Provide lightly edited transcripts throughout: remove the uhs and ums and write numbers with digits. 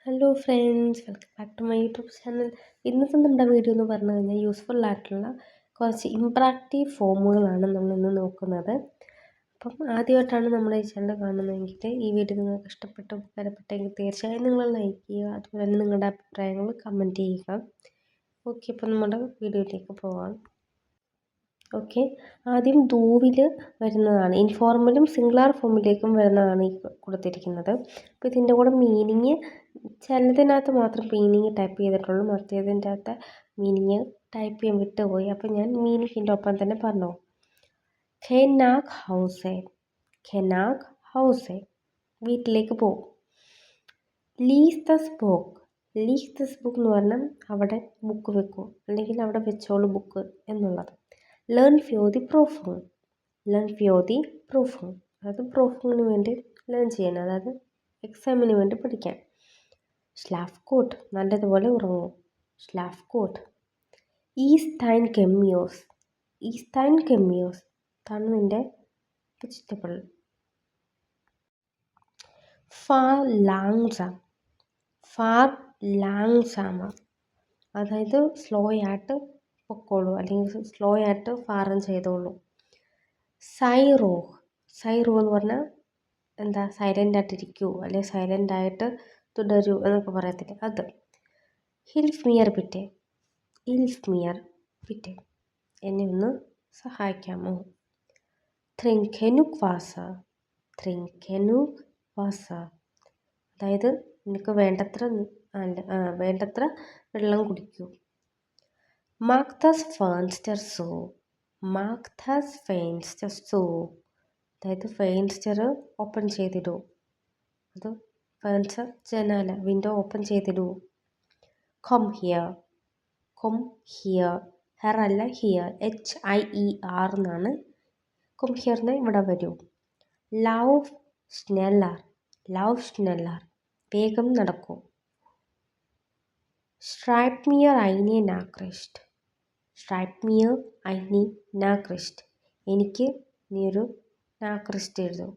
Hello friends, welcome back to my YouTube channel. ഇന്നത്തെ നമ്മുടെ video എന്ന് പറഞ്ഞു കഴിഞ്ഞാൽ യൂസ്ഫുൾ ആയിട്ടുള്ള കുറച്ച് ഇമ്പ്രാക്റ്റീവ് ഫോമുകളാണ് നമ്മൾ ഇന്ന് നോക്കുന്നത്. അപ്പം ആദ്യമായിട്ടാണ് നമ്മുടെ ഈ ചാനൽ കാണുന്നതെങ്കിൽ ഈ വീഡിയോ നിങ്ങൾക്ക് ഇഷ്ടപ്പെട്ട് ഉപകാരപ്പെട്ടെങ്കിൽ തീർച്ചയായും നിങ്ങൾ ലൈക്ക് ചെയ്യുക. അതുപോലെ തന്നെ നിങ്ങളുടെ അഭിപ്രായങ്ങൾ കമൻറ്റ് ചെയ്യുക. ഓക്കെ, അപ്പം നമ്മുടെ വീഡിയോയിലേക്ക് പോകാം. ഓക്കെ, ആദ്യം ധൂവിൽ വരുന്നതാണ്, ഇൻഫോർമലും സിംഗുലാർ ഫോമിലേക്കും വരുന്നതാണ് ഈ കൊടുത്തിരിക്കുന്നത്. അപ്പോൾ ഇതിൻ്റെ കൂടെ മീനിങ് ചിലതിനകത്ത് മാത്രം മീനിങ് ടൈപ്പ് ചെയ്തിട്ടുള്ളൂ, മറ്റേതിൻ്റെ അകത്ത് മീനിങ് ടൈപ്പ് ചെയ്യാൻ വിട്ടുപോയി. അപ്പോൾ ഞാൻ മീനിങ്ങിൻ്റെ ഒപ്പം തന്നെ പറഞ്ഞു. ഖെനാഗ് ഹൗസേ, ഖെനാഗ് ഹൗസേ, വീട്ടിലേക്ക് പോകും. Lease this book, lease this book എന്ന് പറഞ്ഞാൽ അവിടെ ബുക്ക് വെക്കും, അല്ലെങ്കിൽ അവിടെ വെച്ചോളൂ ബുക്ക് എന്നുള്ളത്. ലേൺ ഫ്യോ ദി പ്രൂഫിങ്, ലേൺ ഫ്യോ ദി പ്രൂഫിങ്, അതായത് പ്രൂഫിങ്ങിന് വേണ്ടി ലേൺ ചെയ്യണം, അതായത് എക്സാമിന് വേണ്ടി പഠിക്കാൻ. സ്ലാഫ് കോട്ട്, നല്ലതുപോലെ ഉറങ്ങും. സ്ലാഫ് coat. Is thine കെമ്മിയോസ്, is thine കെമ്മിയോസ്, ഇതാണ് നിൻ്റെ വെജിറ്റബിൾ. ഫാർ ലാങ്സാം, ഫാർ ലാങ്സാമ, അതായത് സ്ലോ ആയിട്ട് പൊക്കോളൂ, അല്ലെങ്കിൽ സ്ലോ ആയിട്ട് ഫാറും ചെയ്തോളൂ. സൈറോഹ്, സൈറോഹ് എന്ന് പറഞ്ഞാൽ എന്താ, സൈലൻ്റ് ആയിട്ടിരിക്കൂ, അല്ലെങ്കിൽ സൈലൻ്റ് ആയിട്ട് തുടരൂ എന്നൊക്കെ പറയത്തില്ലേ, അത്. ഹിൽഫ് മിയർ ബിറ്റെ, ഹിൽഫ് മിയർ ബിറ്റെ, എന്നെ ഒന്ന് സഹായിക്കാമോ. ത്രിങ്കെനുക് വാസ, ത്രിങ്കെനുക് വാസ, അതായത് നിനക്ക് വേണ്ടത്ര വെള്ളം കുടിക്കൂ. മാക് ദസ് ഫേൺസ്റ്റർ സോ, മാക് ദസ് ഫേൺസ്റ്റർ സോ, അതായത് ഫേൺസ്റ്റർ ഓപ്പൺ ചെയ്തിടൂ, അത് ഫേൺസ്റ്റർ ജനാല, വിൻഡോ ഓപ്പൺ ചെയ്തിടൂ. കൊം ഹിയർ, കൊം ഹിയർ, ഹെർ അല്ല ഹിയർ, HIER എന്നാണ്. കൊം ഹിയറിന് ഇവിടെ വരൂ. ലവ് സ്നെല്ലർ, ലവ് സ്നെല്ലർ, വേഗം നടക്കൂ. സ്ട്രൈപ്പ് മിയർ ഐനെ നാക്രിസ്റ്റ്, സ്ട്രൈപ്പ് മിയർ ഐനെ നാക്രിസ്റ്റ്, എനിക്ക് നീ ഒരു നാക്രിസ്റ്റ് എഴുതൂ.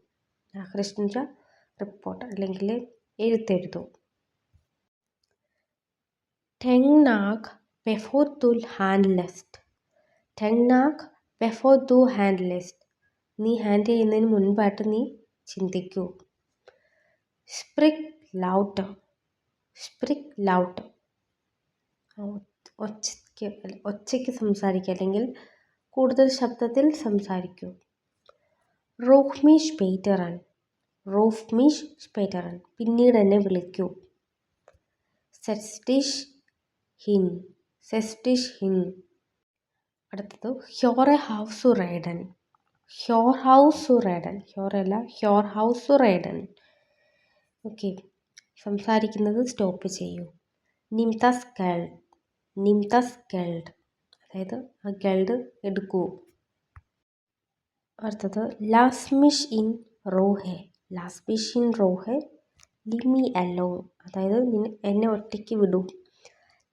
നാക്രിസ്റ്റ് എന്ന് വെച്ചാൽ റിപ്പോർട്ട്, അല്ലെങ്കിൽ എഴുത്തെഴുതൂ. ടെങ്നാഗ് ബെഫോർ ദു ഹാൻഡ്ലെസ്റ്റ്, ടെങ്നാഗ് ബെഫോർ ദു ഹാൻഡ്ലെസ്റ്റ്, നീ ഹാൻഡ് ചെയ്യുന്നതിന് മുൻപായിട്ട് നീ ചിന്തിക്കൂ. സ്പ്രിക് ലൗട്ടർ, സ്പ്രിക് ലൗട്ടർ, ഒച്ചയ്ക്ക് സംസാരിക്കുക, അല്ലെങ്കിൽ കൂടുതൽ ശബ്ദത്തിൽ സംസാരിക്കൂ. റൂഫ് മീ സ്പേറ്ററൻ, റൂഫ് മീ സ്പേറ്ററൻ, പിന്നീട് എന്നെ വിളിക്കൂ. സെറ്റ്സ്റ്റിഷ് ഹിൻ, സെറ്റ്സ്റ്റിഷ് ഹിൻ. അടുത്തത് ഹ്യോറെ ഹൗസു റൈഡൻ, ഹ്യോർ ഹൗസു റൈഡൻ, ഹ്യോറല്ല ഹ്യോർ ഹൗസു റൈഡൻ. ഓക്കെ, സംസാരിക്കുന്നത് സ്റ്റോപ്പ് ചെയ്യൂ. നിംതസ് ഗൾഡ്, നിംതസ് ഗൾഡ്, അതായത് ആ ഗൾഡ് എടുക്കൂ. അടുത്തത് ലാസ്മിഷ് ഇൻ റോഹെ, ലാസ്മിഷ് ഇൻ റോഹെ, ലീവ് മീ അലോൺ, അതായത് എന്നെ ഒറ്റയ്ക്ക് വിടൂ.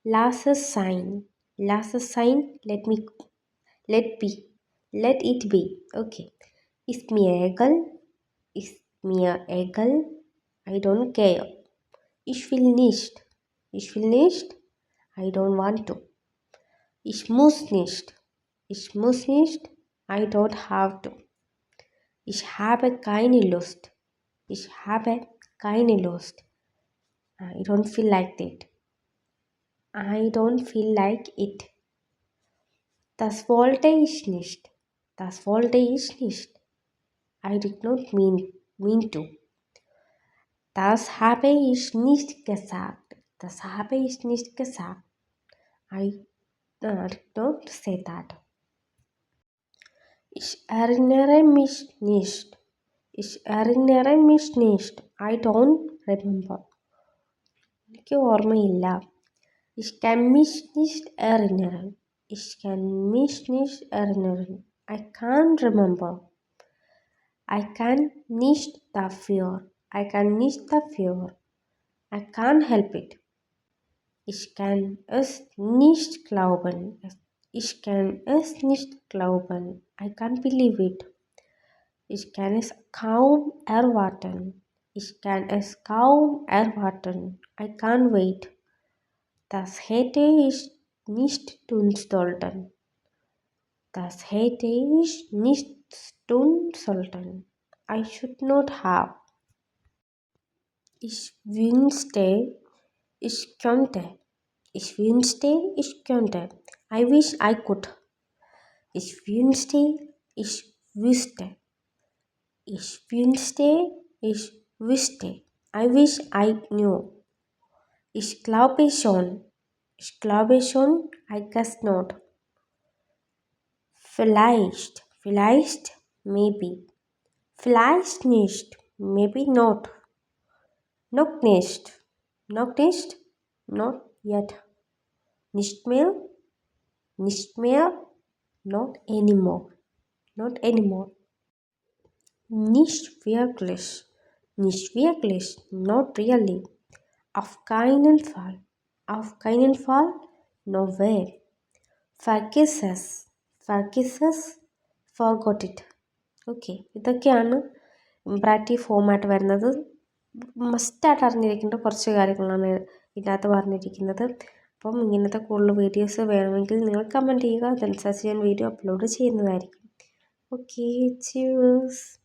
ലാസ് സൈൻ, ലാസ് സൈൻ, let be, let it be. Okay. ഇസ് മിയർ എഗൽ, ഇസ് മിയർ എഗൽ, I don't care. Ich will nicht, ich will nicht, I don't want to. Ich muss nicht, ich muss nicht, I don't have to. Ich habe keine Lust, ich habe keine Lust, I don't feel like that, I don't feel like it. Das wollte ich nicht, das wollte ich nicht, I did not mean to. Das habe ich nicht gesagt, das habe ich nicht gesagt, I did not say that. Ich erinnere mich nicht, ich erinnere mich nicht, I don't remember, എനിക്ക് ഓർമ്മയില്ല. Ich kann mich nicht erinnern, ich kann mich nicht erinnern, I can't remember, I can nicht dafür, I can nicht dafür, I can't help it. Ich kann es nicht glauben, ich kann es nicht glauben, I can't believe it. Ich kann es kaum erwarten, Ich kann es kaum erwarten. I can't wait. Das hätte ich nicht tun sollten. Das hätte ich nicht tun sollten. I should not have. Ich wünschte, ich könnte. Ich wünschte, ich könnte. I wish I could. Ich wünschte, ich wüsste. Ich wünschte, ich wüsste. I wish I knew. Ich glaube schon. Ich glaube schon. I guess not. Vielleicht. Vielleicht. Maybe. Vielleicht nicht. Maybe not. Noch nicht. Noch nicht. Not yet. Nicht mehr. Nicht mehr. Not anymore. Not anymore. Nicht wirklich. Nicht wirklich. Not really. Auf keinen Fall. Auf keinen Fall. No way. Vergiss es. Forgiss es. Forgot it. Okay, ഇതൊക്കെയാണ് ഇംപറാറ്റീവ് ഫോമായിട്ട് വരുന്നത്. മസ്റ്റായിട്ട് അറിഞ്ഞിരിക്കേണ്ട കുറച്ച് കാര്യങ്ങളാണ് ഇതിനകത്ത് പറഞ്ഞിരിക്കുന്നത്. അപ്പം ഇങ്ങനത്തെ കൂടുതൽ വീഡിയോസ് വേണമെങ്കിൽ നിങ്ങൾ കമൻറ്റ് ചെയ്യുക. അതനുസരിച്ച് ഞാൻ വീഡിയോ അപ്ലോഡ് ചെയ്യുന്നതായിരിക്കും. Okay, cheers.